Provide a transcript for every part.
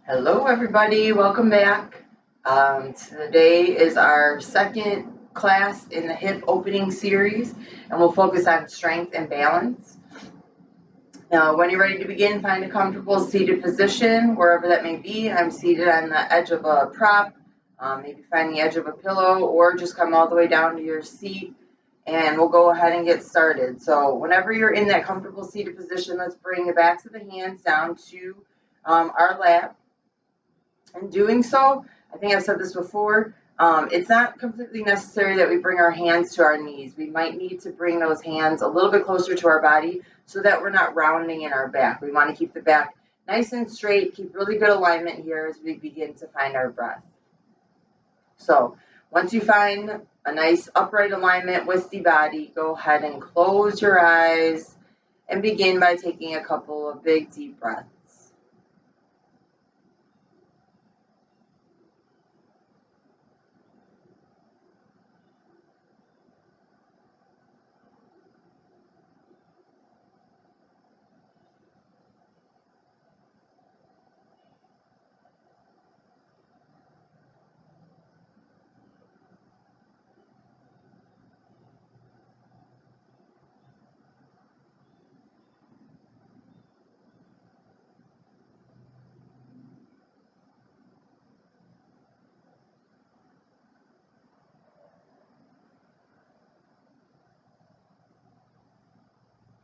Hello, everybody. Welcome back. Today is our second class in the hip opening series, and we'll focus on strength and balance. Now, when you're ready to begin, find a comfortable seated position, wherever that may be. I'm seated on the edge of a prop, maybe find the edge of a pillow, or just come all the way down to your seat, and we'll go ahead and get started. So whenever you're in that comfortable seated position, let's bring the backs of the hands down to our lap. In doing so, I think I've said this before, it's not completely necessary that we bring our hands to our knees. We might need to bring those hands a little bit closer to our body so that we're not rounding in our back. We want to keep the back nice and straight, keep really good alignment here as we begin to find our breath. So once you find a nice upright alignment with the body, go ahead and close your eyes and begin by taking a couple of big deep breaths.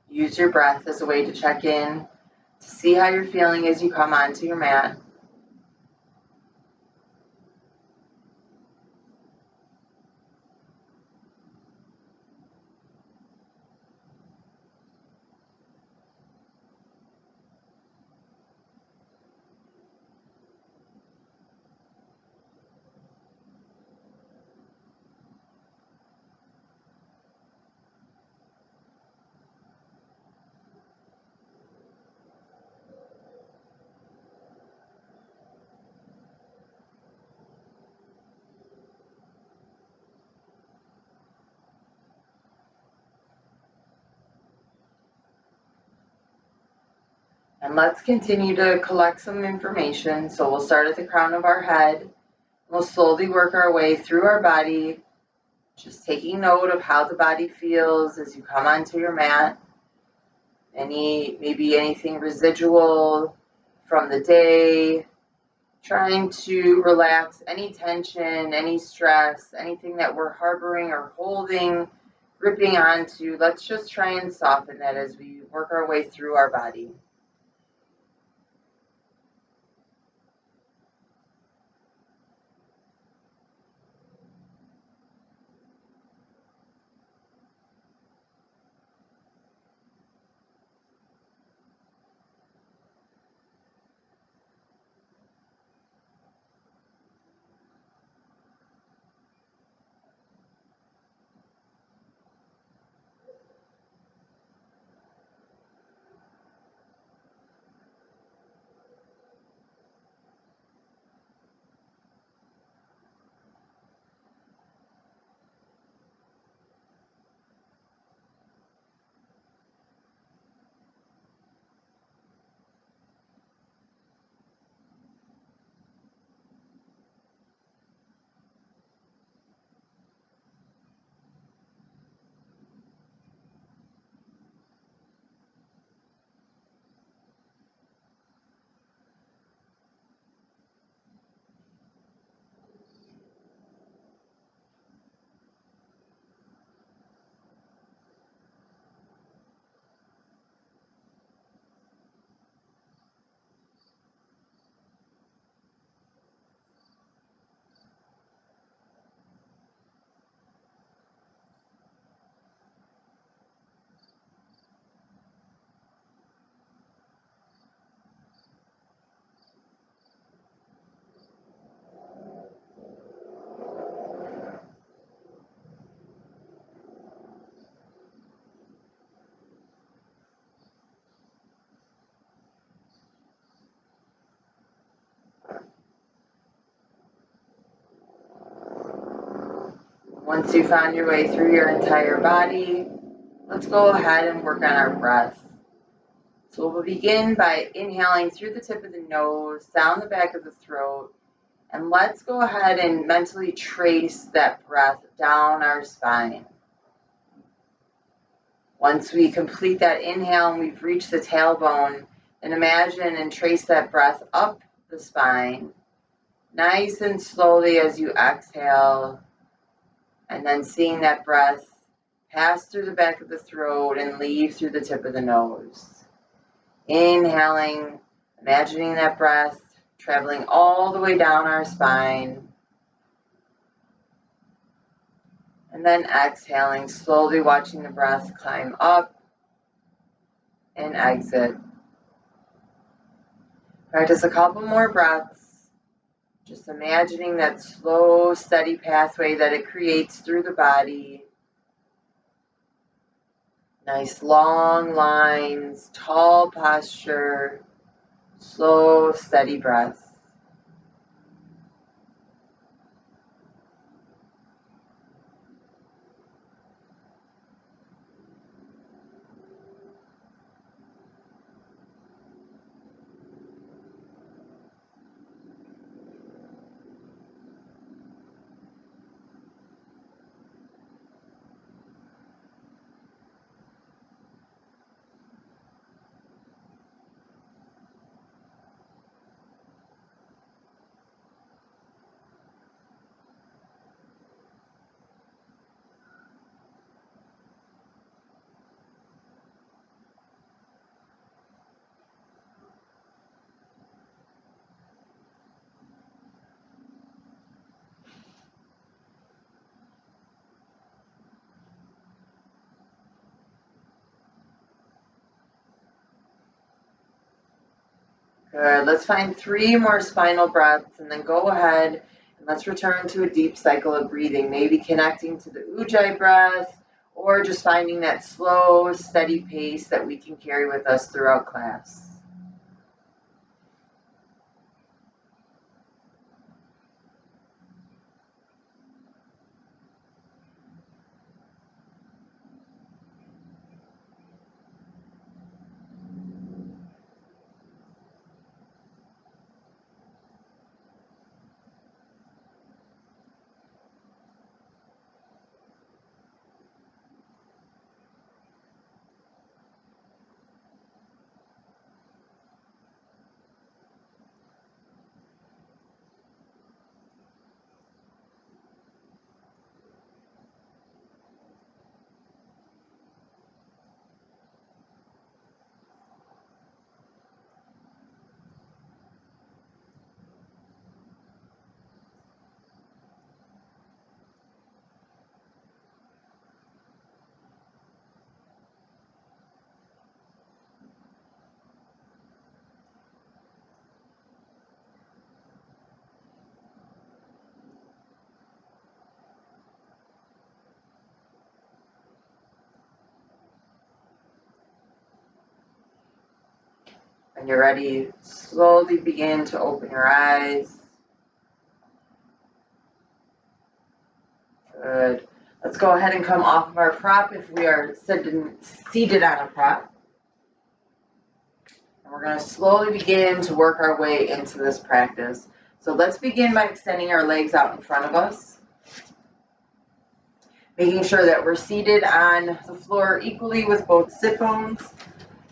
Use your breath as a way to check in, to see how you're feeling as you come onto your mat. And let's continue to collect some information. So we'll start at the crown of our head. We'll slowly work our way through our body, just taking note of how the body feels as you come onto your mat. Maybe anything residual from the day, trying to relax any tension, any stress, anything that we're harboring or holding, gripping onto. Let's just try and soften that as we work our way through our body. Once you found your way through your entire body, let's go ahead and work on our breath. So we'll begin by inhaling through the tip of the nose, down the back of the throat, and let's go ahead and mentally trace that breath down our spine. Once we complete that inhale and we've reached the tailbone, then imagine and trace that breath up the spine, nice and slowly as you exhale, and then seeing that breath pass through the back of the throat and leave through the tip of the nose. Inhaling, imagining that breath traveling all the way down our spine. And then exhaling, slowly watching the breath climb up and exit. Practice a couple more breaths, just imagining that slow, steady pathway that it creates through the body. Nice long lines, tall posture, slow, steady breath. Good. Let's find 3 more spinal breaths and then go ahead and let's return to a deep cycle of breathing, maybe connecting to the Ujjayi breath or just finding that slow, steady pace that we can carry with us throughout class. When you're ready, slowly begin to open your eyes. Good. Let's go ahead and come off of our prop if we are seated on a prop. And we're going to slowly begin to work our way into this practice. So let's begin by extending our legs out in front of us, making sure that we're seated on the floor equally with both sit bones.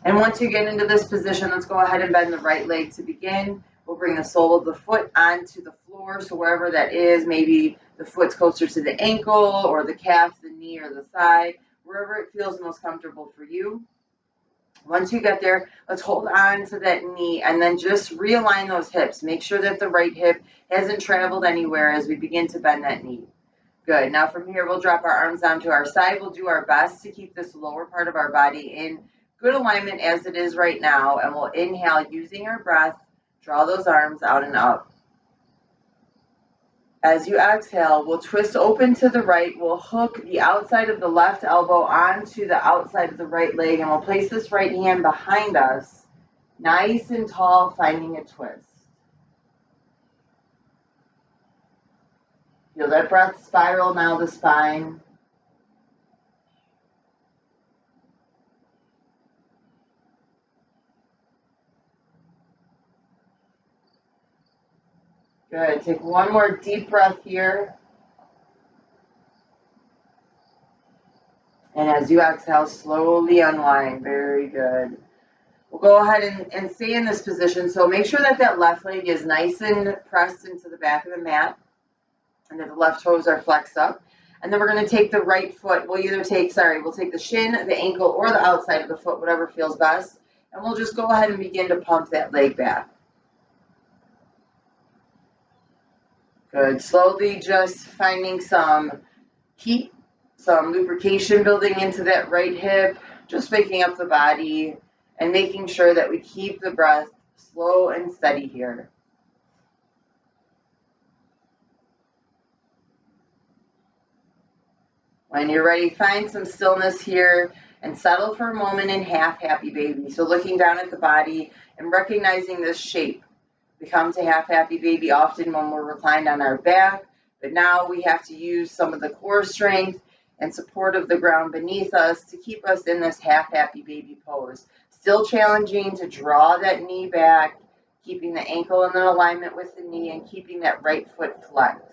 And once you get into this position, let's go ahead and bend the right leg to begin. We'll bring the sole of the foot onto the floor, so wherever that is, maybe the foot's closer to the ankle or the calf, the knee, or the thigh, wherever it feels most comfortable for you. Once you get there, let's hold on to that knee and then just realign those hips. Make sure that the right hip hasn't traveled anywhere as we begin to bend that knee. Good. Now from here, we'll drop our arms down to our side. We'll do our best to keep this lower part of our body in good alignment as it is right now, and we'll inhale using our breath, draw those arms out and up. As you exhale, we'll twist open to the right. We'll hook the outside of the left elbow onto the outside of the right leg, and we'll place this right hand behind us, nice and tall, finding a twist. Feel that breath spiral now the spine. Good. Take one more deep breath here. And as you exhale, slowly unwind. Very good. We'll go ahead and stay in this position. So make sure that that left leg is nice and pressed into the back of the mat and that the left toes are flexed up. And then we're going to take the right foot. We'll take the shin, the ankle, or the outside of the foot, whatever feels best. And we'll just go ahead and begin to pump that leg back. Good. Slowly just finding some heat, some lubrication building into that right hip, just waking up the body and making sure that we keep the breath slow and steady here. When you're ready, find some stillness here and settle for a moment in half happy baby. So looking down at the body and recognizing this shape. We come to half happy baby often when we're reclined on our back, but now we have to use some of the core strength and support of the ground beneath us to keep us in this half happy baby pose. Still challenging to draw that knee back, keeping the ankle in alignment with the knee and keeping that right foot flexed.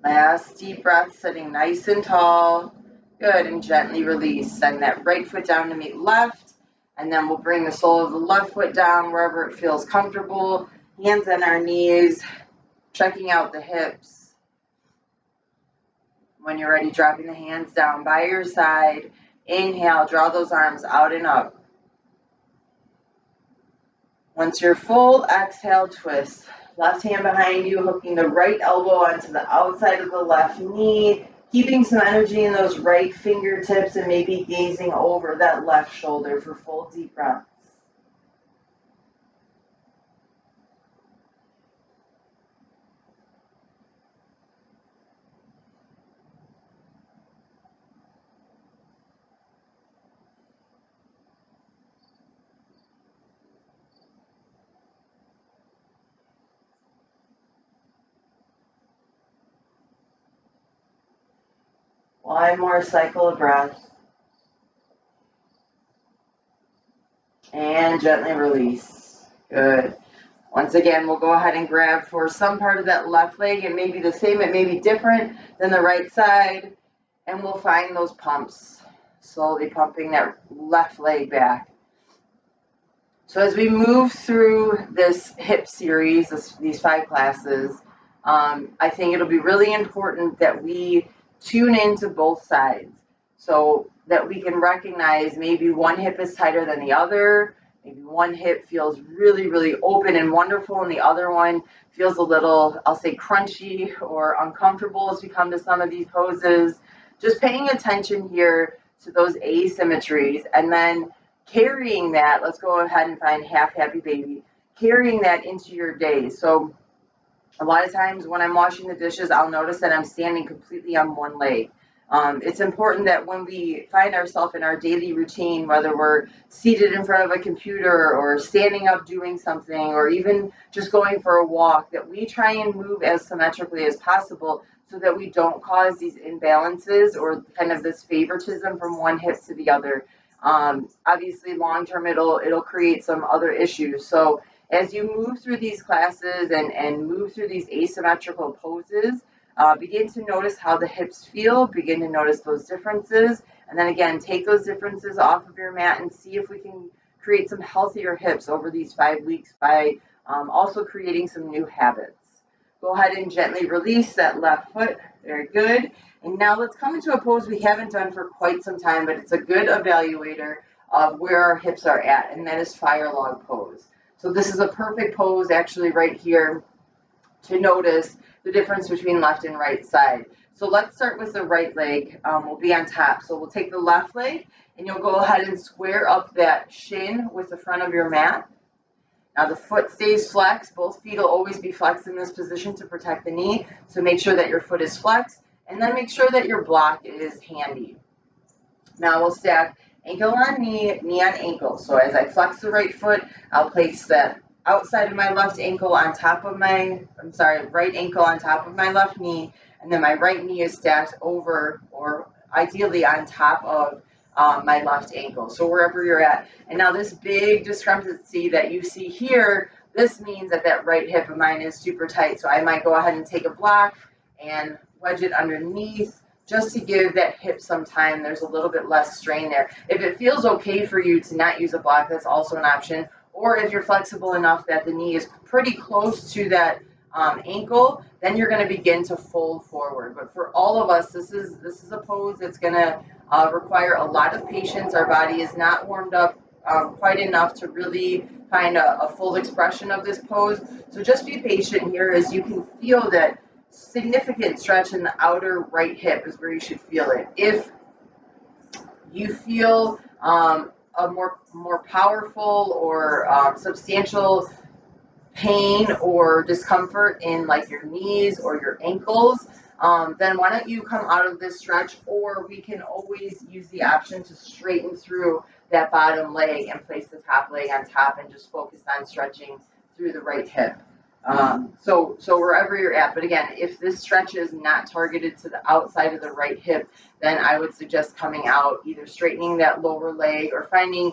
Last deep breath, sitting nice and tall. Good, and gently release. Send that right foot down to meet left, and then we'll bring the sole of the left foot down wherever it feels comfortable. Hands on our knees, checking out the hips. When you're ready, dropping the hands down by your side. Inhale, draw those arms out and up. Once you're full, exhale, twist. Left hand behind you, hooking the right elbow onto the outside of the left knee, keeping some energy in those right fingertips and maybe gazing over that left shoulder for full deep breaths. One more cycle of breath. And gently release. Good. Once again, we'll go ahead and grab for some part of that left leg. It may be the same, it may be different than the right side. And we'll find those pumps, slowly pumping that left leg back. So as we move through this hip series, these 5 classes, I think it'll be really important that we tune into both sides so that we can recognize maybe one hip is tighter than the other, maybe one hip feels really, really open and wonderful and the other one feels a little, I'll say, crunchy or uncomfortable as we come to some of these poses. Just paying attention here to those asymmetries and then carrying that, let's go ahead and find half happy baby, carrying that into your day. So a lot of times when I'm washing the dishes, I'll notice that I'm standing completely on one leg. It's important that when we find ourselves in our daily routine, whether we're seated in front of a computer or standing up doing something or even just going for a walk, that we try and move as symmetrically as possible so that we don't cause these imbalances or kind of this favoritism from one hip to the other. Obviously, long term, it'll create some other issues. So as you move through these classes and move through these asymmetrical poses, begin to notice how the hips feel, begin to notice those differences, and then again, take those differences off of your mat and see if we can create some healthier hips over these 5 weeks by also creating some new habits. Go ahead and gently release that left foot. Very good. And now let's come into a pose we haven't done for quite some time, but it's a good evaluator of where our hips are at, and that is fire log pose. So this is a perfect pose actually right here to notice the difference between left and right side. So let's start with the right leg. We'll be on top. So we'll take the left leg and you'll go ahead and square up that shin with the front of your mat. Now the foot stays flexed. Both feet will always be flexed in this position to protect the knee. So make sure that your foot is flexed and then make sure that your block is handy. Now we'll stack ankle on knee, knee on ankle. So as I flex the right foot, I'll place the outside of my left ankle on top of right ankle on top of my left knee, and then my right knee is stacked over or ideally on top of my left ankle. So wherever you're at. And now this big discrepancy that you see here, This means that that right hip of mine is super tight. So I might go ahead and take a block and wedge it underneath just to give that hip some time. There's a little bit less strain there. If it feels okay for you to not use a block, that's also an option. Or if you're flexible enough that the knee is pretty close to that ankle, then you're going to begin to fold forward. But for all of us, this is a pose that's going to require a lot of patience. Our body is not warmed up quite enough to really find a full expression of this pose. So just be patient here as you can feel that significant stretch in the outer right hip is where you should feel it. If you feel a more powerful or substantial pain or discomfort in like your knees or your ankles, then why don't you come out of this stretch, or we can always use the option to straighten through that bottom leg and place the top leg on top and just focus on stretching through the right hip. So wherever you're at, but again, if this stretch is not targeted to the outside of the right hip, then I would suggest coming out, either straightening that lower leg or finding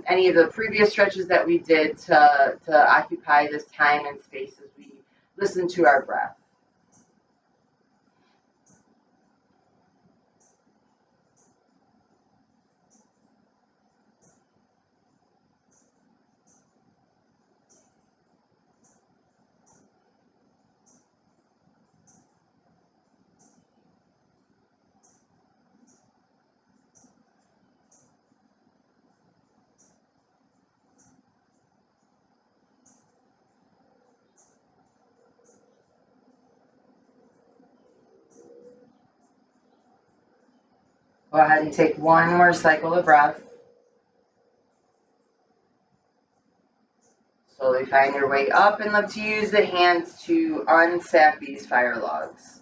any of the previous stretches that we did to occupy this time and space as we listen to our breath. Go ahead and take one more cycle of breath. Slowly find your way up and look to use the hands to unstack these fire logs.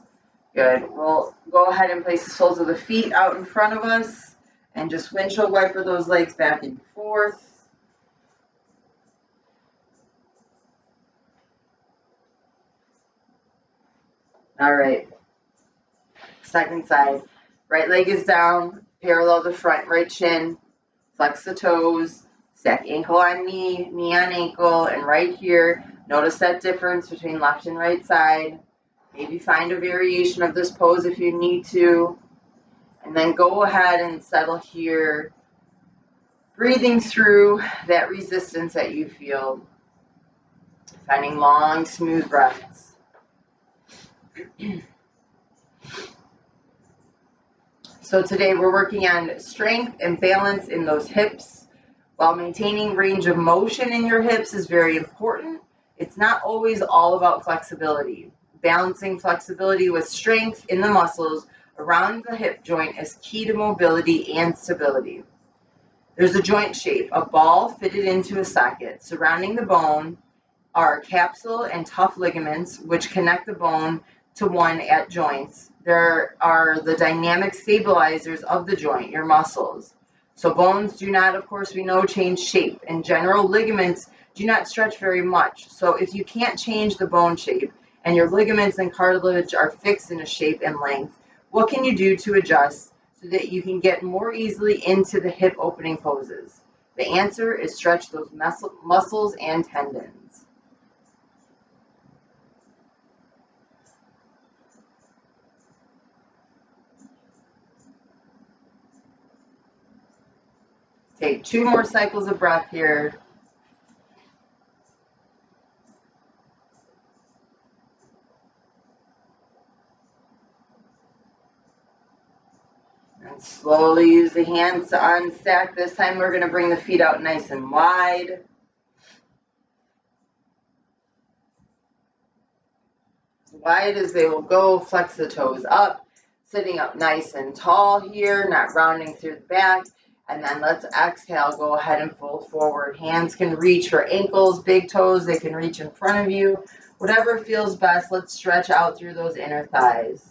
Good. We'll go ahead and place the soles of the feet out in front of us and just windshield wiper those legs back and forth. All right. Second side. Right leg is down, parallel the front, right shin. Flex the toes. Stack ankle on knee, knee on ankle, and right here, notice that difference between left and right side. Maybe find a variation of this pose if you need to. And then go ahead and settle here, breathing through that resistance that you feel. Finding long, smooth breaths. So today we're working on strength and balance in those hips. While maintaining range of motion in your hips is very important, it's not always all about flexibility. Balancing flexibility with strength in the muscles around the hip joint is key to mobility and stability. There's a joint shape, a ball fitted into a socket. Surrounding the bone are capsule and tough ligaments which connect the bone to one at joints. There are the dynamic stabilizers of the joint, your muscles. So bones do not, of course, we know, change shape. In general, ligaments do not stretch very much. So if you can't change the bone shape and your ligaments and cartilage are fixed in a shape and length, what can you do to adjust so that you can get more easily into the hip opening poses? The answer is stretch those muscles and tendons. Take 2 more cycles of breath here. And slowly use the hands to unstack. This time we're going to bring the feet out nice and wide. Wide as they will go. Flex the toes up. Sitting up nice and tall here, not rounding through the back. And then let's exhale. Go ahead and fold forward. Hands can reach for ankles, big toes. They can reach in front of you. Whatever feels best. Let's stretch out through those inner thighs.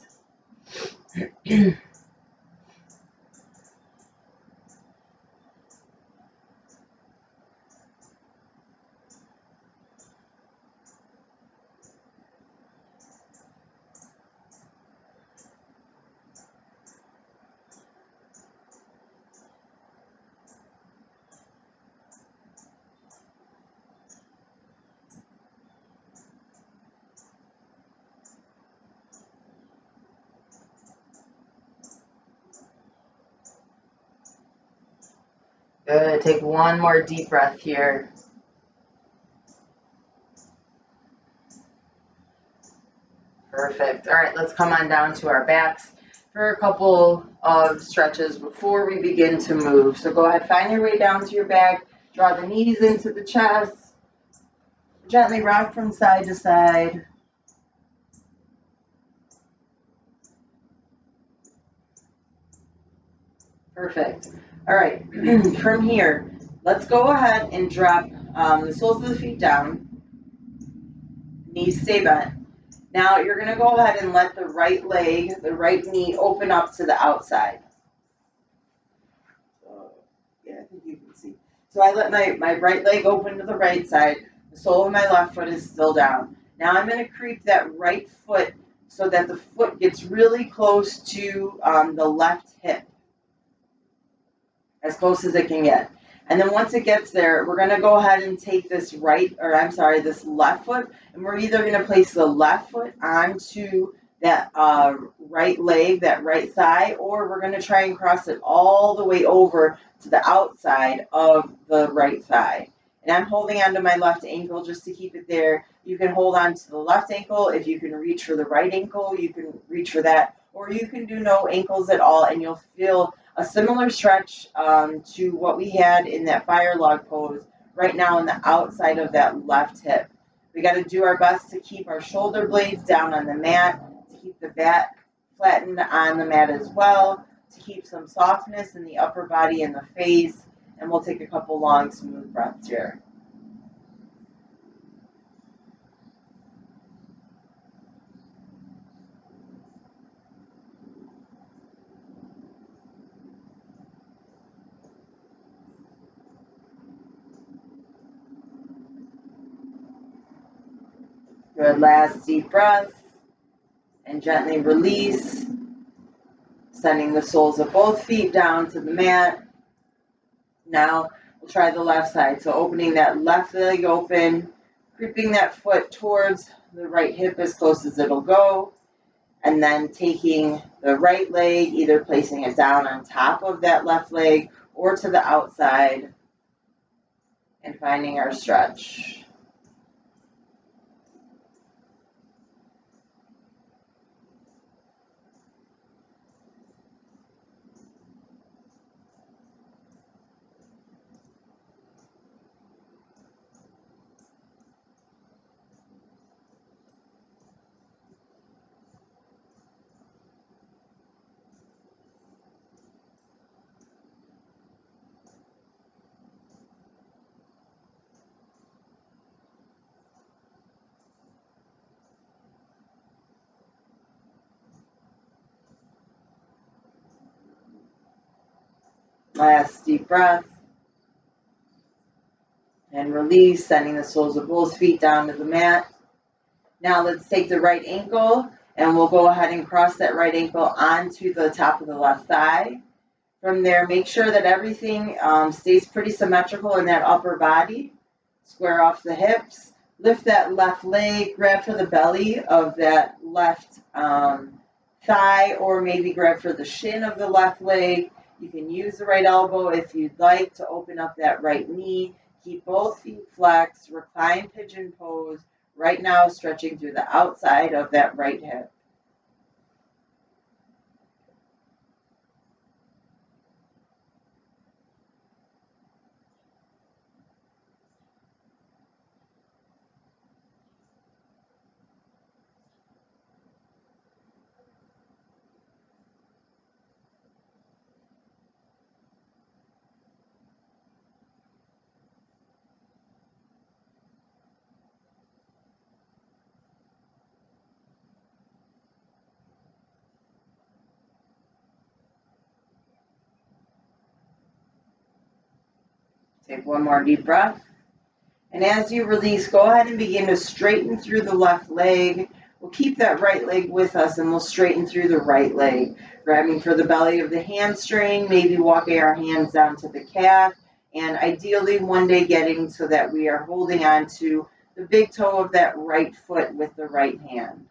Good. Take one more deep breath here. Perfect. All right, let's come on down to our backs for a couple of stretches before we begin to move. So go ahead, find your way down to your back, draw the knees into the chest, gently rock from side to side. Perfect. All right, from here, let's go ahead and drop the soles of the feet down, knees stay bent. Now you're going to go ahead and let the right leg, the right knee open up to the outside. Yeah, I think you can see. So I let my right leg open to the right side. The sole of my left foot is still down. Now I'm going to creep that right foot so that the foot gets really close to the left hip, as close as it can get. And then once it gets there, we're going to go ahead and take this this left foot, and we're either going to place the left foot onto that right leg, that right thigh, or we're going to try and cross it all the way over to the outside of the right thigh. And I'm holding onto my left ankle just to keep it there. You can hold on to the left ankle. If you can reach for the right ankle, you can reach for that. Or you can do no ankles at all, and you'll feel a similar stretch to what we had in that fire log pose right now on the outside of that left hip. We got to do our best to keep our shoulder blades down on the mat, to keep the back flattened on the mat as well, to keep some softness in the upper body and the face. And we'll take a couple long, smooth breaths here. Good, last deep breath. And gently release, sending the soles of both feet down to the mat. Now we'll try the left side. So opening that left leg open, creeping that foot towards the right hip as close as it'll go, and then taking the right leg, either placing it down on top of that left leg or to the outside, and finding our stretch. Last deep breath. And release, sending the soles of both feet down to the mat. Now let's take the right ankle, and we'll go ahead and cross that right ankle onto the top of the left thigh. From there, make sure that everything stays pretty symmetrical in that upper body. Square off the hips. Lift that left leg, grab for the belly of that left thigh, or maybe grab for the shin of the left leg. You can use the right elbow if you'd like to open up that right knee. Keep both feet flexed, recline pigeon pose. Right now, stretching through the outside of that right hip. Take one more deep breath. And as you release, go ahead and begin to straighten through the left leg. We'll keep that right leg with us, and we'll straighten through the right leg. Grabbing for the belly of the hamstring, maybe walking our hands down to the calf, and ideally one day getting so that we are holding on to the big toe of that right foot with the right hand.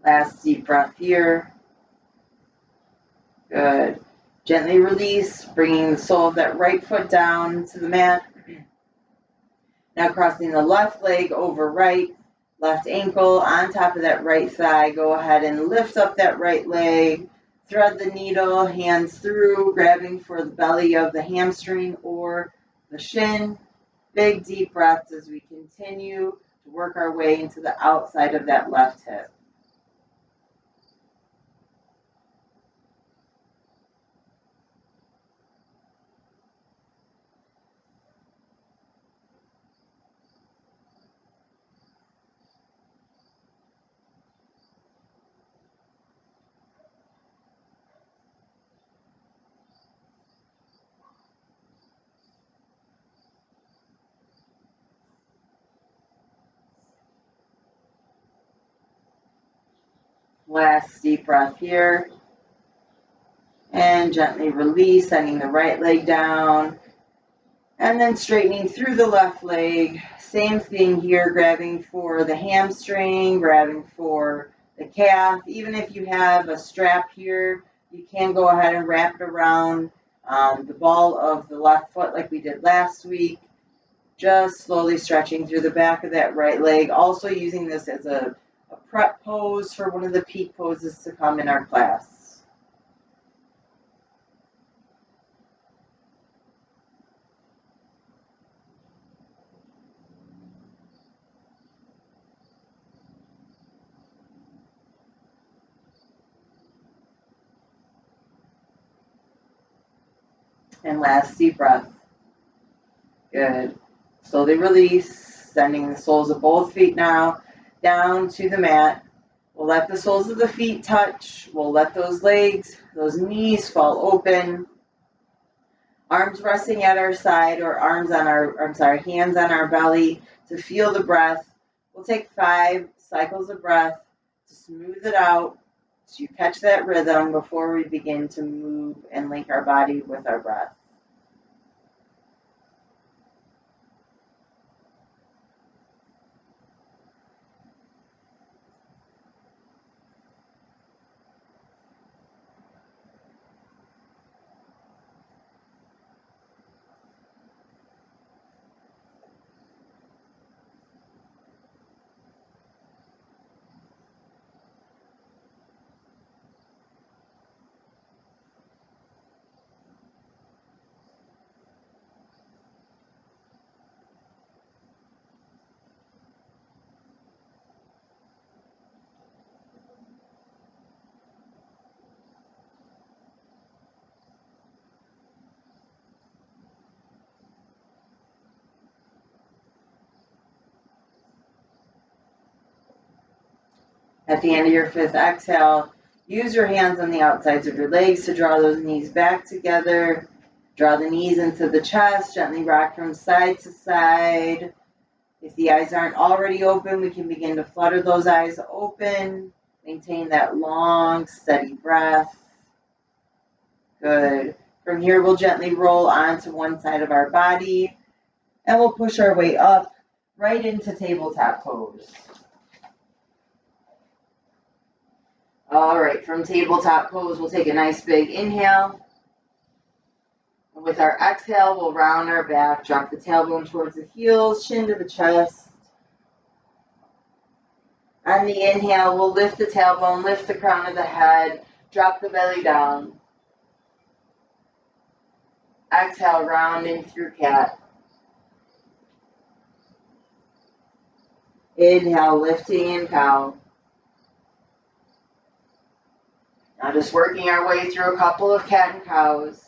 Last deep breath here. Good. Gently release, bringing the sole of that right foot down to the mat. Now crossing the left leg over right, left ankle on top of that right thigh. Go ahead and lift up that right leg. Thread the needle, hands through, grabbing for the belly of the hamstring or the shin. Big deep breaths as we continue to work our way into the outside of that left hip. Last deep breath here. And gently release, sending the right leg down. And then straightening through the left leg. Same thing here, grabbing for the hamstring, grabbing for the calf. Even if you have a strap here, you can go ahead and wrap it around the ball of the left foot like we did last week. Just slowly stretching through the back of that right leg. Also using this as a prep pose for one of the peak poses to come in our class. And last deep breath. Good. Slowly release, sending the soles of both feet now down to the mat. We'll let the soles of the feet touch. We'll let those legs, those knees fall open. Arms resting at our side or hands on our belly to feel the breath. We'll take 5 cycles of breath to smooth it out, so you catch that rhythm before we begin to move and link our body with our breath. At the end of your 5th exhale, use your hands on the outsides of your legs to draw those knees back together. Draw the knees into the chest, gently rock from side to side. If the eyes aren't already open, we can begin to flutter those eyes open. Maintain that long, steady breath. Good. From here, we'll gently roll onto one side of our body, and we'll push our way up right into tabletop pose. All right, from tabletop pose, we'll take a nice big inhale. And with our exhale, we'll round our back, drop the tailbone towards the heels, chin to the chest. On the inhale, we'll lift the tailbone, lift the crown of the head, drop the belly down. Exhale, rounding through cat. Inhale, lifting in cow. Now just working our way through a couple of cat and cows.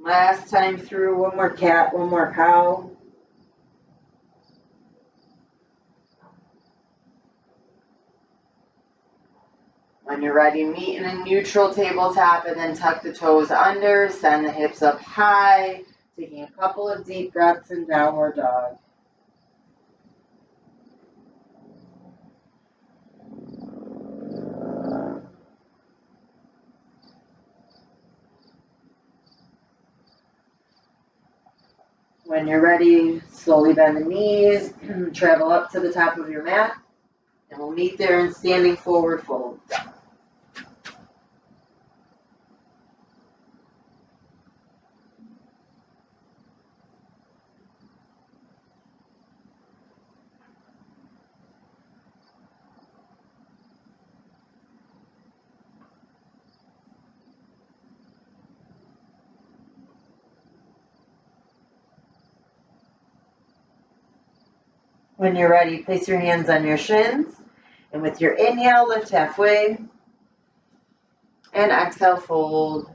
Last time through, one more cat, one more cow. When you're ready, meet in a neutral tabletop and then tuck the toes under, send the hips up high, taking a couple of deep breaths in downward dog. When you're ready, slowly bend the knees, travel up to the top of your mat, and we'll meet there in standing forward fold. When you're ready, place your hands on your shins, and with your inhale, lift halfway, and exhale, fold.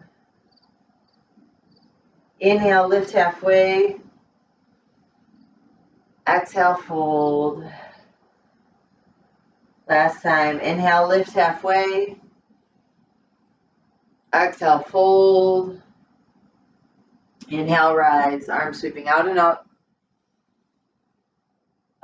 Inhale, lift halfway, exhale, fold. Last time, inhale, lift halfway, exhale, fold. Inhale, rise, arms sweeping out and up.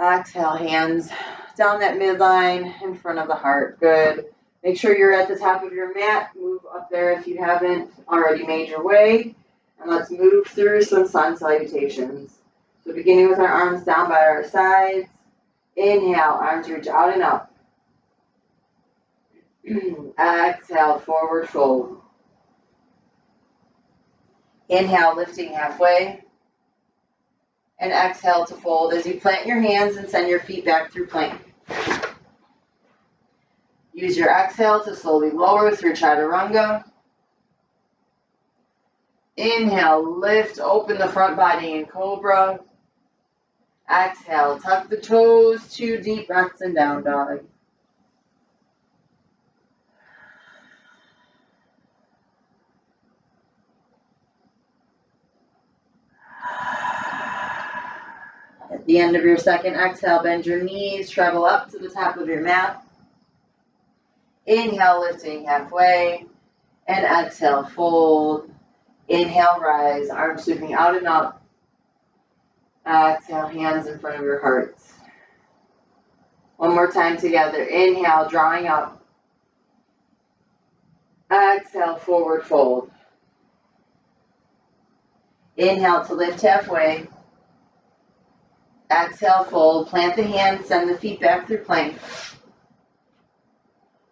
Exhale, hands down that midline in front of the heart. Good. Make sure you're at the top of your mat. Move up there if you haven't already made your way. And let's move through some sun salutations. So beginning with our arms down by our sides. Inhale, arms reach out and up. Exhale, forward fold. Inhale, lifting halfway. And exhale to fold as you plant your hands and send your feet back through plank. Use your exhale to slowly lower through chaturanga. Inhale, lift, open the front body in cobra. Exhale, tuck the toes, 2 deep breaths in down dog. At the end of your second exhale, bend your knees, travel up to the top of your mat. Inhale, lifting halfway, and exhale, fold. Inhale, rise, arms sweeping out and up. Exhale, hands in front of your hearts. One more time together. Inhale, drawing up. Exhale, forward fold. Inhale to lift halfway. Exhale, fold. Plant the hands, send the feet back through plank.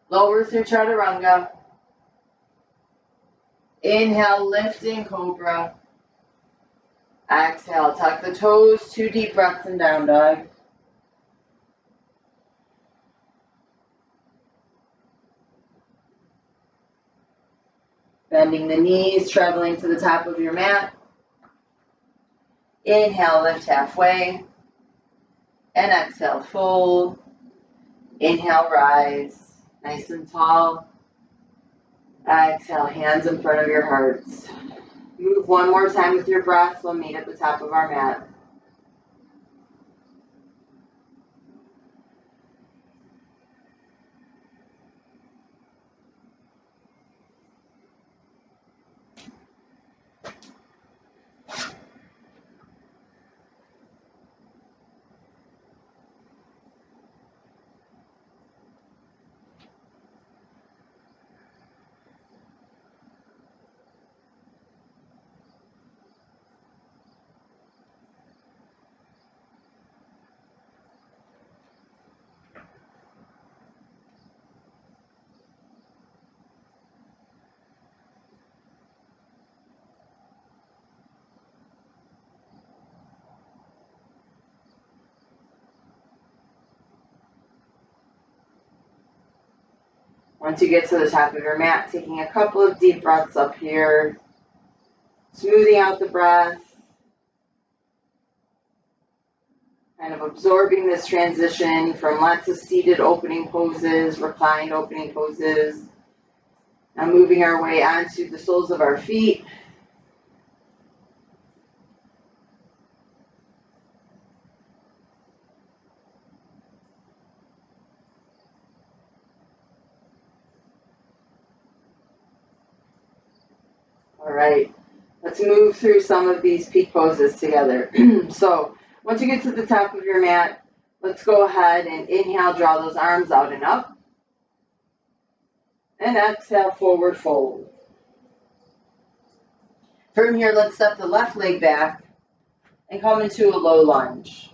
Lower through chaturanga. Inhale, lifting cobra. Exhale, tuck the toes, 2 deep breaths in down dog. Bending the knees, traveling to the top of your mat. Inhale, lift halfway. And exhale, fold. Inhale, rise. Nice and tall. Exhale, hands in front of your hearts. Move one more time with your breath. We'll meet at the top of our mat. Once you get to the top of your mat, taking a couple of deep breaths up here, smoothing out the breath, kind of absorbing this transition from lots of seated opening poses, reclined opening poses. Now moving our way onto the soles of our feet. Let's move through some of these peak poses together. So once you get to the top of your mat, let's go ahead and inhale, draw those arms out and up. And exhale, forward fold. From here, let's step the left leg back and come into a low lunge.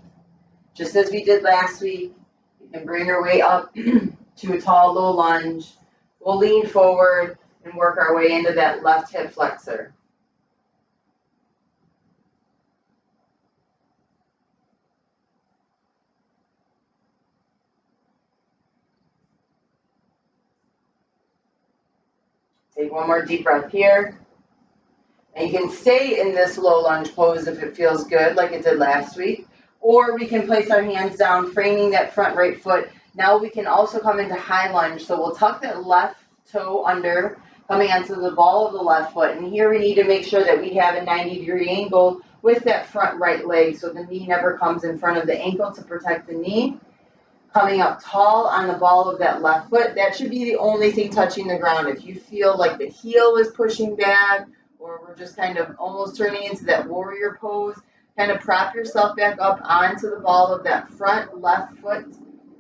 Just as we did last week, you can bring your way up to a tall low lunge. We'll lean forward and work our way into that left hip flexor. Take one more deep breath here. And you can stay in this low lunge pose if it feels good, like it did last week. Or we can place our hands down, framing that front right foot. Now we can also come into high lunge. So we'll tuck that left toe under, coming onto the ball of the left foot. And here we need to make sure that we have a 90-degree angle with that front right leg, so the knee never comes in front of the ankle to protect the knee. Coming up tall on the ball of that left foot. That should be the only thing touching the ground. If you feel like the heel is pushing back, or we're just kind of almost turning into that warrior pose, kind of prop yourself back up onto the ball of that front left foot,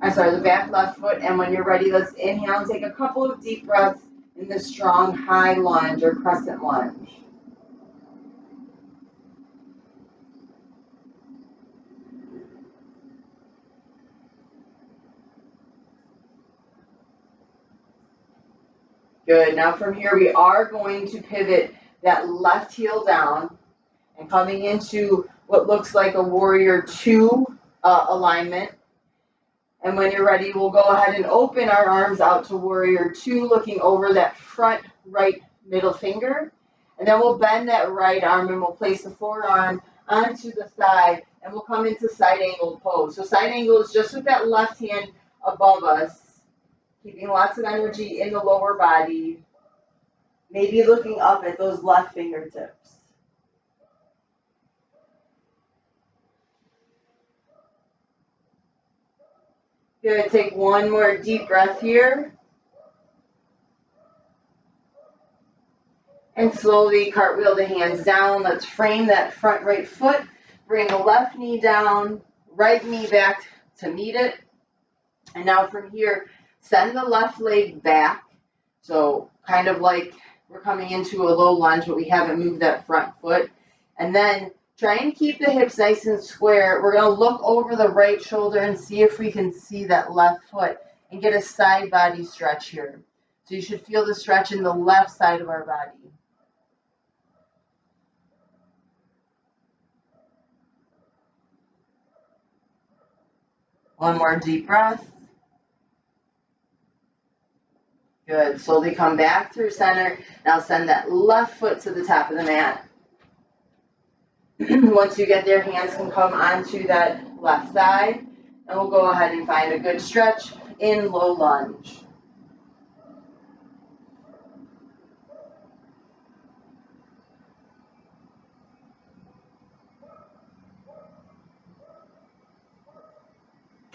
the back left foot, and when you're ready, let's inhale and take a couple of deep breaths in this strong high lunge or crescent lunge. Good. Now from here, we are going to pivot that left heel down and coming into what looks like a warrior two alignment. And when you're ready, we'll go ahead and open our arms out to warrior two, looking over that front right middle finger. And then we'll bend that right arm and we'll place the forearm onto the side and we'll come into side angle pose. So side angle is just with that left hand above us, keeping lots of energy in the lower body, maybe looking up at those left fingertips. Good, take one more deep breath here. And slowly cartwheel the hands down. Let's frame that front right foot. Bring the left knee down, right knee back to meet it. And now from here, send the left leg back. So kind of like we're coming into a low lunge, but we haven't moved that front foot. And then try and keep the hips nice and square. We're going to look over the right shoulder and see if we can see that left foot and get a side body stretch here. So you should feel the stretch in the left side of our body. One more deep breath. Good. Slowly come back through center. Now send that left foot to the top of the mat. Once you get there, hands can come onto that left side. And we'll go ahead and find a good stretch in low lunge.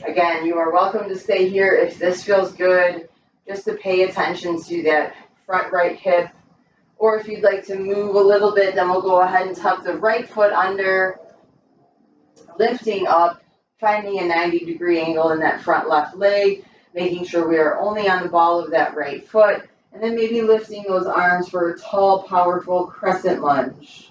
Again, you are welcome to stay here if this feels good, just to pay attention to that front right hip. Or if you'd like to move a little bit, then we'll go ahead and tuck the right foot under, lifting up, finding a 90-degree angle in that front left leg, making sure we are only on the ball of that right foot, and then maybe lifting those arms for a tall, powerful crescent lunge.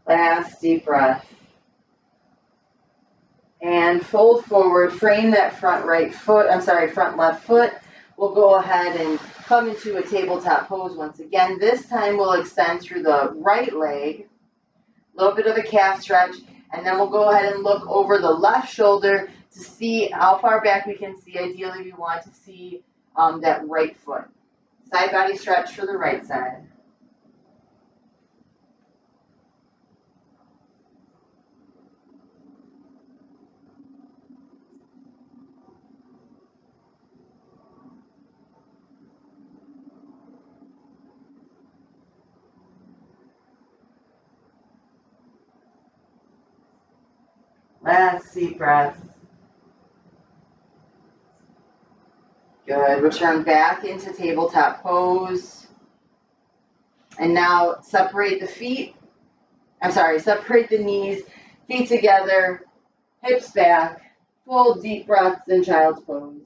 Last deep breath. And fold forward, frame that front left foot. We'll go ahead and come into a tabletop pose once again. This time we'll extend through the right leg, a little bit of a calf stretch, and then we'll go ahead and look over the left shoulder to see how far back we can see. Ideally, we want to see that right foot. Side body stretch for the right side. Last deep breath. Good. Return back into tabletop pose. And now separate the knees, feet together, hips back, full deep breaths in child's pose.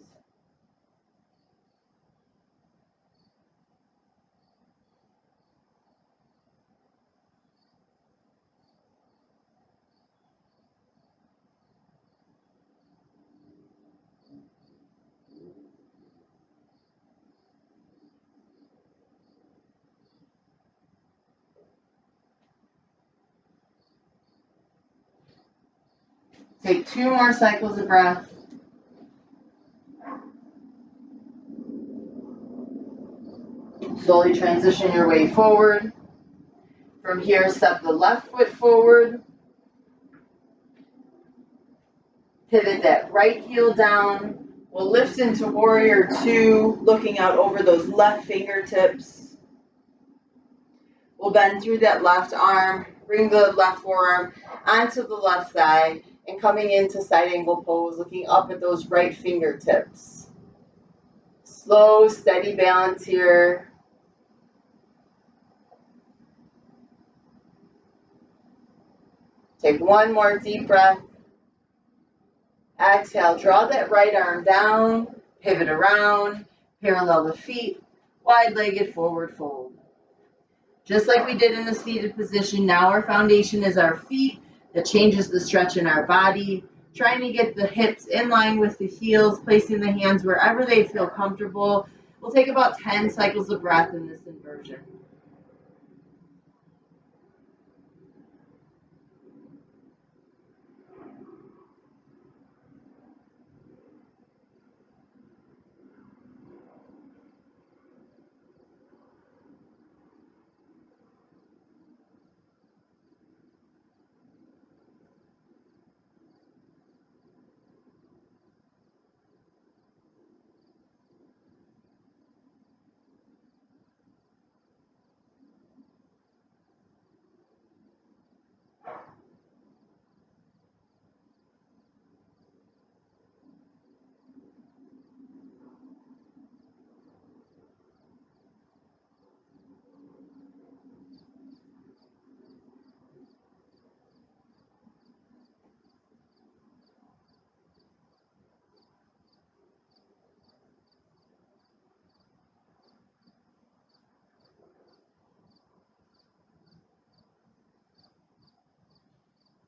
Take 2 more cycles of breath. Slowly transition your way forward. From here, step the left foot forward. Pivot that right heel down. We'll lift into warrior 2, looking out over those left fingertips. We'll bend through that left arm, bring the left forearm onto the left thigh, and coming into side angle pose, looking up at those right fingertips. Slow, steady balance here. Take 1 more deep breath. Exhale, draw that right arm down, pivot around, parallel the feet, wide-legged forward fold. Just like we did in the seated position, now our foundation is our feet. That changes the stretch in our body, trying to get the hips in line with the heels, placing the hands wherever they feel comfortable. We'll take about 10 cycles of breath in this inversion.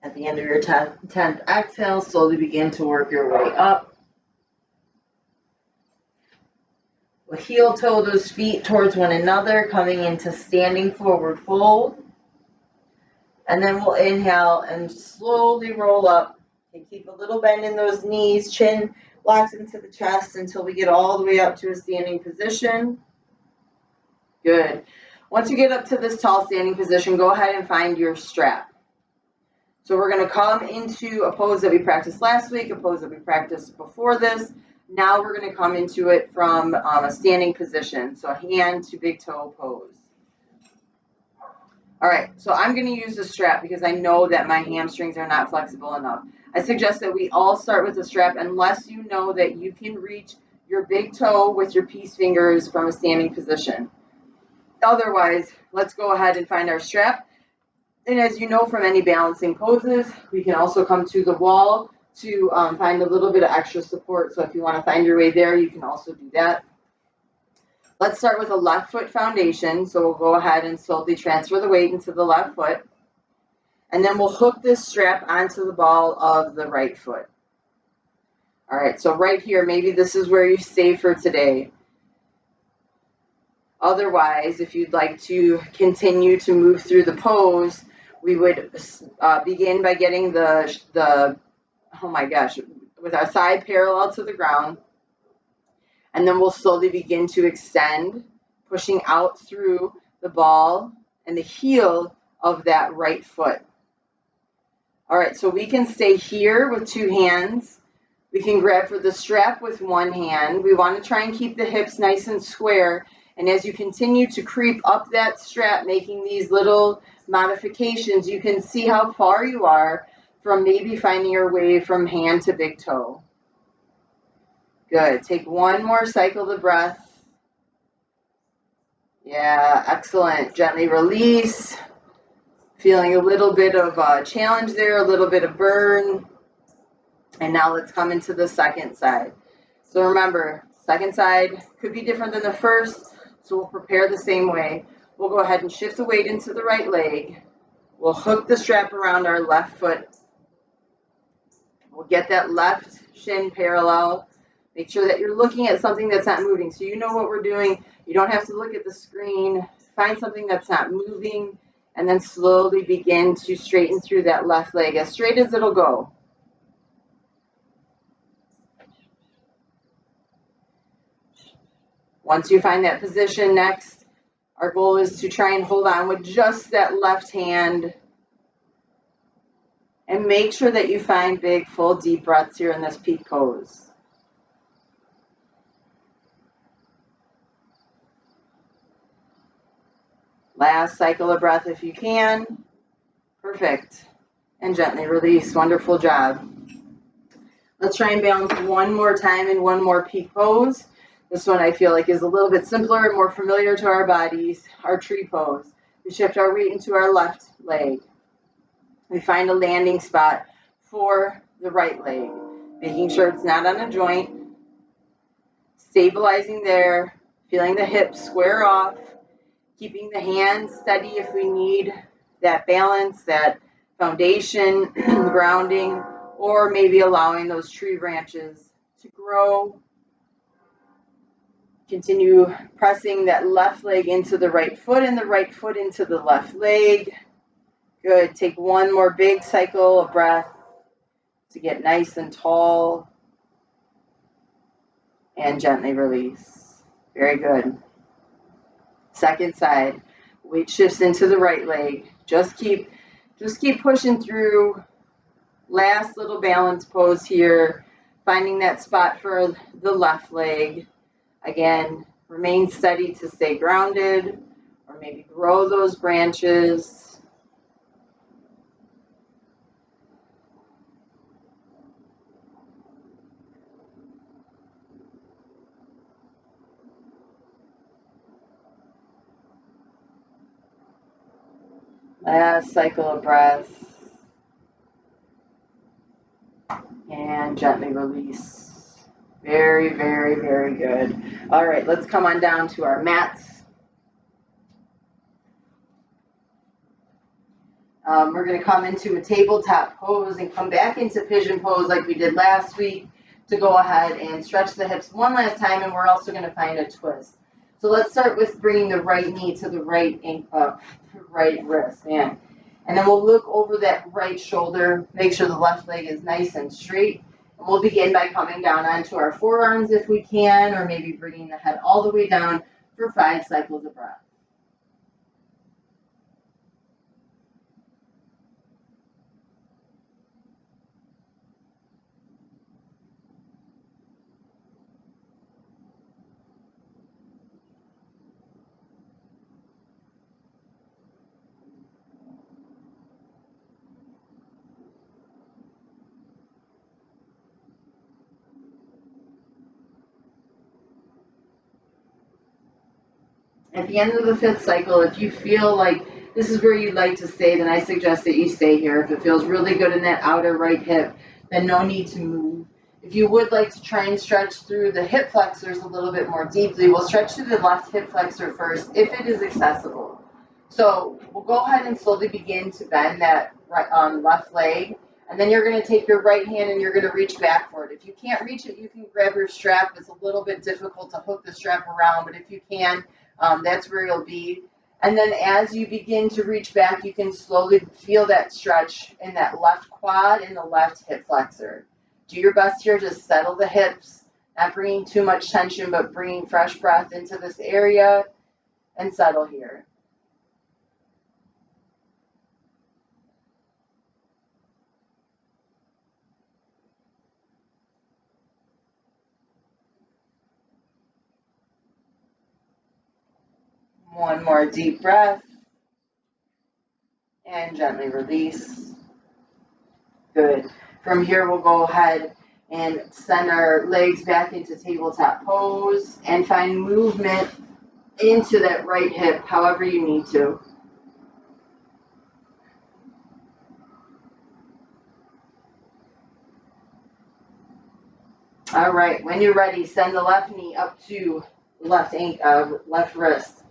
At the end of your 10th exhale, slowly begin to work your way up. We'll heel toe those feet towards one another, coming into standing forward fold. And then we'll inhale and slowly roll up. And keep a little bend in those knees, chin locks into the chest until we get all the way up to a standing position. Good. Once you get up to this tall standing position, go ahead and find your strap. So we're going to come into a pose that we practiced last week, a pose that we practiced before this. Now we're going to come into it from a standing position, so hand to big toe pose. All right, so I'm going to use the strap because I know that my hamstrings are not flexible enough. I suggest that we all start with the strap unless you know that you can reach your big toe with your peace fingers from a standing position. Otherwise, let's go ahead and find our strap. And as you know from any balancing poses, we can also come to the wall to find a little bit of extra support. So if you want to find your way there, you can also do that. Let's start with a left foot foundation. So we'll go ahead and slowly transfer the weight into the left foot. And then we'll hook this strap onto the ball of the right foot. All right, so right here, maybe this is where you stay for today. Otherwise, if you'd like to continue to move through the pose, we would begin by getting with our thigh parallel to the ground. And then we'll slowly begin to extend, pushing out through the ball and the heel of that right foot. All right, so we can stay here with 2 hands. We can grab for the strap with 1 hand. We want to try and keep the hips nice and square. And as you continue to creep up that strap, making these little modifications, you can see how far you are from maybe finding your way from hand to big toe. Good. Take one more cycle of the breath. Yeah, excellent. Gently release. Feeling a little bit of a challenge there, a little bit of burn. And now let's come into the second side. So remember, second side could be different than the first, so we'll prepare the same way. We'll go ahead and shift the weight into the right leg. We'll hook the strap around our left foot. We'll get that left shin parallel. Make sure that you're looking at something that's not moving. So you know what we're doing. You don't have to look at the screen. Find something that's not moving, and then slowly begin to straighten through that left leg as straight as it'll go. Once you find that position, next, our goal is to try and hold on with just that left hand. And make sure that you find big, full, deep breaths here in this peak pose. Last cycle of breath if you can. Perfect. And gently release. Wonderful job. Let's try and balance one more time in one more peak pose. This one I feel like is a little bit simpler and more familiar to our bodies, our tree pose. We shift our weight into our left leg. We find a landing spot for the right leg, making sure it's not on a joint. Stabilizing there, feeling the hips square off, keeping the hands steady if we need that balance, that foundation, grounding, or maybe allowing those tree branches to grow. Continue pressing that left leg into the right foot and the right foot into the left leg. Good. Take one more big cycle of breath to get nice and tall. And gently release. Very good. Second side. Weight shifts into the right leg. Just keep pushing through. Last little balance pose here. Finding that spot for the left leg. Again, remain steady to stay grounded, or maybe grow those branches. Last cycle of breath. And gently release. Very, very, very good. All right, let's come on down to our mats. We're going to come into a tabletop pose and come back into pigeon pose like we did last week to go ahead and stretch the hips one last time, and we're also going to find a twist. So let's start with bringing the right knee to the right wrist, man. And then we'll look over that right shoulder, make sure the left leg is nice and straight. And we'll begin by coming down onto our forearms if we can, or maybe bringing the head all the way down for 5 cycles of breath. At the end of the 5th cycle, if you feel like this is where you'd like to stay, then I suggest that you stay here. If it feels really good in that outer right hip, then no need to move. If you would like to try and stretch through the hip flexors a little bit more deeply, we'll stretch through the left hip flexor first, if it is accessible. So we'll go ahead and slowly begin to bend that left leg, and then you're going to take your right hand and you're going to reach back for it. If you can't reach it, you can grab your strap. It's a little bit difficult to hook the strap around, but if you can, that's where you'll be. And then as you begin to reach back, you can slowly feel that stretch in that left quad and the left hip flexor. Do your best here to settle the hips, not bringing too much tension, but bringing fresh breath into this area, and settle here. One more deep breath, and gently release. Good. From here, we'll go ahead and send our legs back into tabletop pose and find movement into that right hip, however you need to. All right, when you're ready, send the left knee up to left wrist.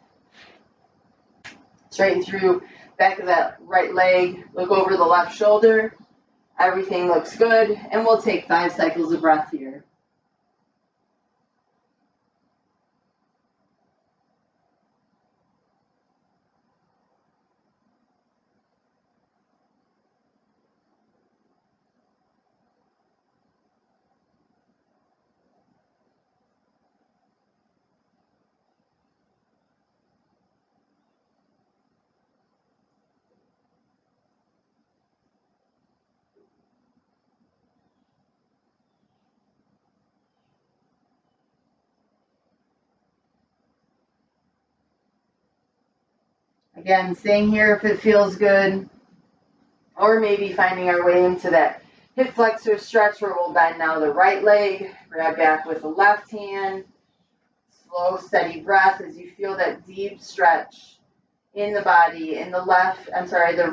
Straighten through back of that right leg, look over the left shoulder. Everything looks good, and we'll take 5 cycles of breath here. Again, staying here if it feels good, or maybe finding our way into that hip flexor stretch where we'll bend now the right leg, grab back with the left hand, slow, steady breath as you feel that deep stretch in the body, in the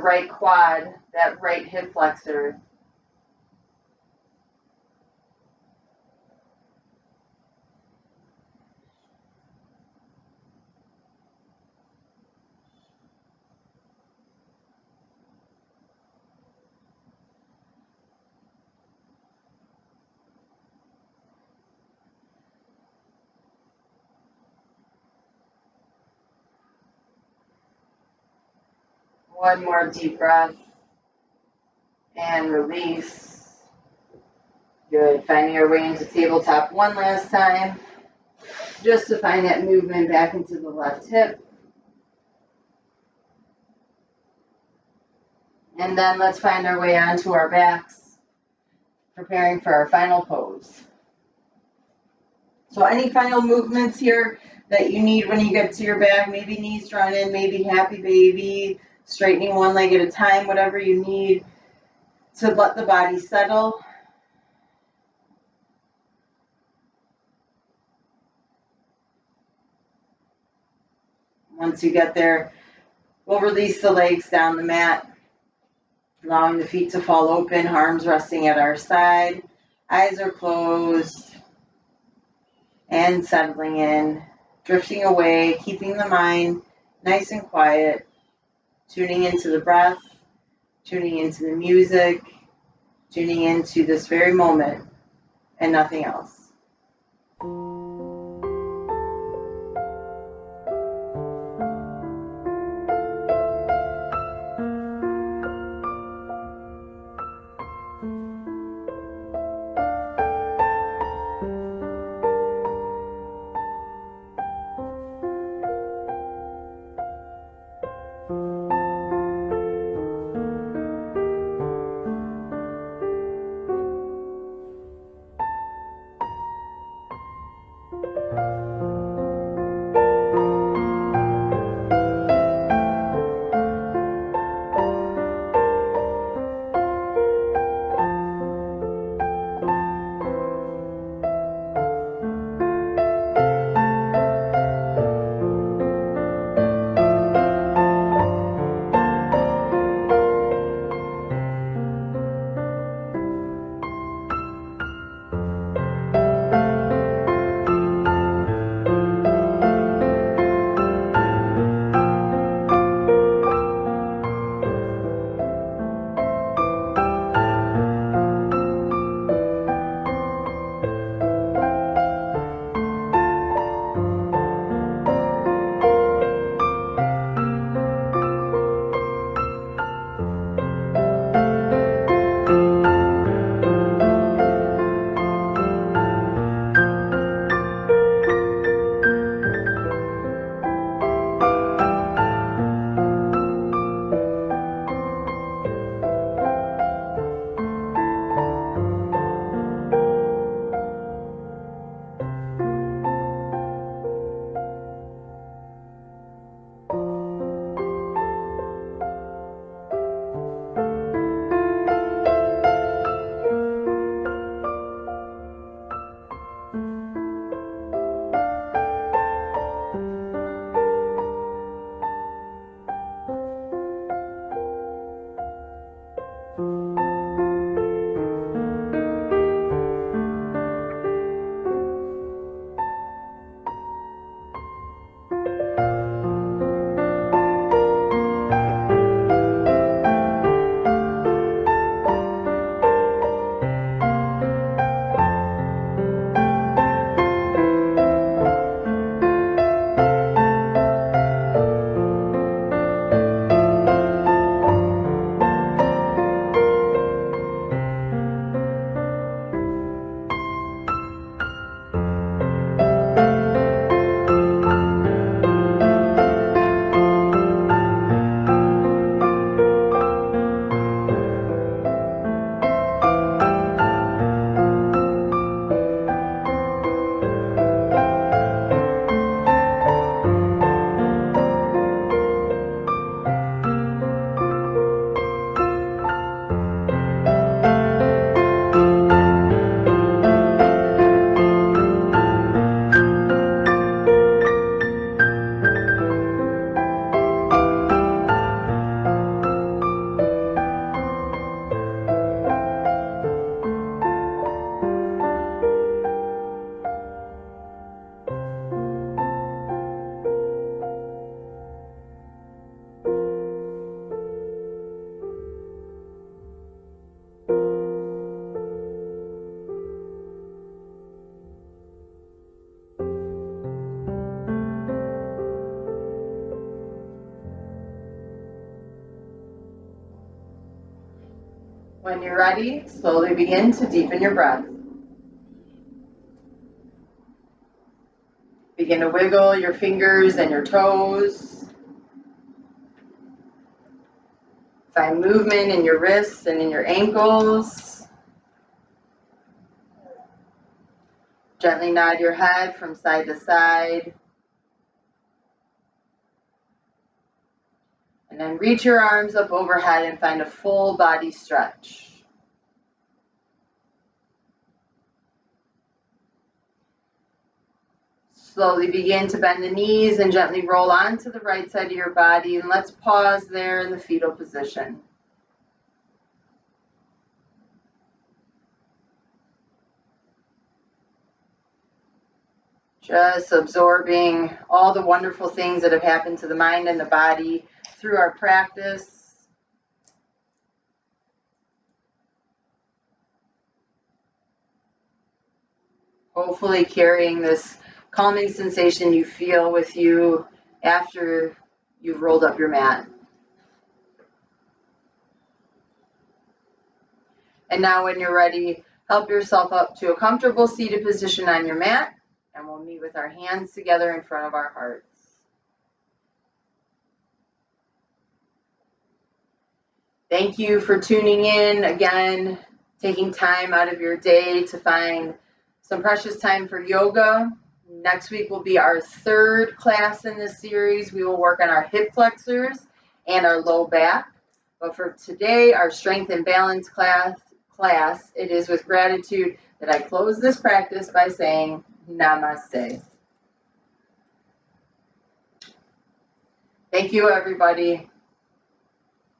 right quad, that right hip flexor. One more deep breath and release. Good. Finding our way into tabletop one last time, just to find that movement back into the left hip. And then let's find our way onto our backs, preparing for our final pose. So any final movements here that you need when you get to your back, maybe knees drawn in, maybe happy baby, straightening one leg at a time, whatever you need to let the body settle. Once you get there, we'll release the legs down the mat, allowing the feet to fall open, arms resting at our side, eyes are closed, and settling in, drifting away, keeping the mind nice and quiet, tuning into the breath, tuning into the music, tuning into this very moment and nothing else. When you're ready, slowly begin to deepen your breath. Begin to wiggle your fingers and your toes. Find movement in your wrists and in your ankles. Gently nod your head from side to side. And then reach your arms up overhead and find a full body stretch. Slowly begin to bend the knees and gently roll onto the right side of your body. And let's pause there in the fetal position. Just absorbing all the wonderful things that have happened to the mind and the body through our practice. Hopefully carrying this calming sensation you feel with you after you've rolled up your mat. And now when you're ready, help yourself up to a comfortable seated position on your mat, and we'll meet with our hands together in front of our hearts. Thank you for tuning in again, taking time out of your day to find some precious time for yoga. Next week will be our third class in this series. We will work on our hip flexors and our low back. But for today, our strength and balance class, it is with gratitude that I close this practice by saying namaste. Thank you, everybody.